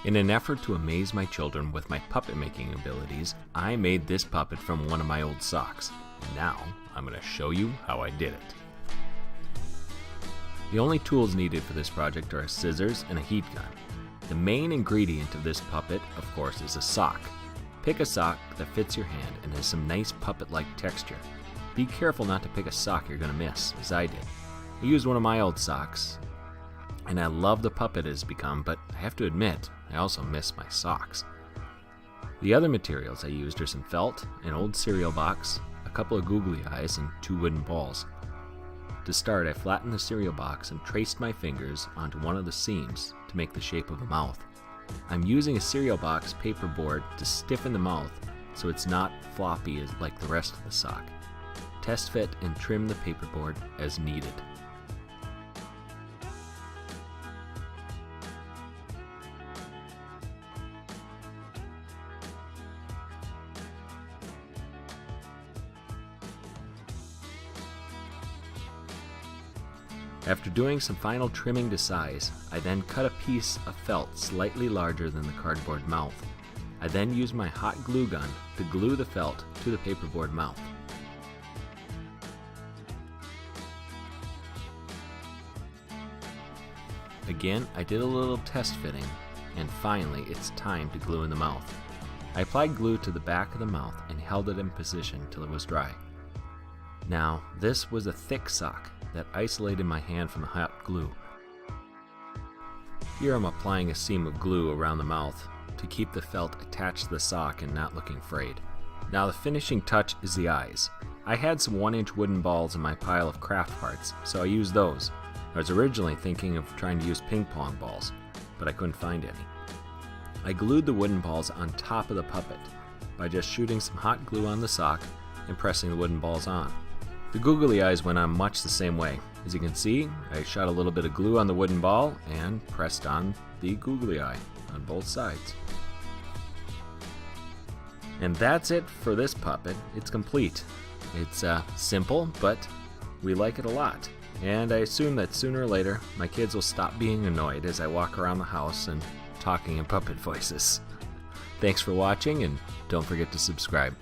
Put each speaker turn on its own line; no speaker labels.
In an effort to amaze my children with my puppet making abilities, I made this puppet from one of my old socks. Now, I'm going to show you how I did it. The only tools needed for this project are scissors and a heat gun. The main ingredient of this puppet, of course, is a sock. Pick a sock that fits your hand and has some nice puppet-like texture. Be careful not to pick a sock you're going to miss, as I did. I used one of my old socks, and I love the puppet it has become, but I have to admit, I also miss my socks. The other materials I used are some felt, an old cereal box, a couple of googly eyes, and 2 wooden balls. To start, I flattened the cereal box and traced my fingers onto one of the seams to make the shape of a mouth. I'm using a cereal box paperboard to stiffen the mouth so it's not floppy like the rest of the sock. Test fit and trim the paperboard as needed. After doing some final trimming to size, I then cut a piece of felt slightly larger than the cardboard mouth. I then used my hot glue gun to glue the felt to the paperboard mouth. Again, I did a little test fitting, and finally it's time to glue in the mouth. I applied glue to the back of the mouth and held it in position till it was dry. Now, this was a thick sock that isolated my hand from the hot glue. Here I'm applying a seam of glue around the mouth to keep the felt attached to the sock and not looking frayed. Now the finishing touch is the eyes. I had some 1-inch wooden balls in my pile of craft parts, so I used those. I was originally thinking of trying to use ping pong balls, but I couldn't find any. I glued the wooden balls on top of the puppet by just shooting some hot glue on the sock and pressing the wooden balls on. The googly eyes went on much the same way. As you can see, I shot a little bit of glue on the wooden ball and pressed on the googly eye on both sides. And that's it for this puppet. It's complete. It's simple, but we like it a lot. And I assume that sooner or later, my kids will stop being annoyed as I walk around the house and talking in puppet voices. Thanks for watching, and don't forget to subscribe.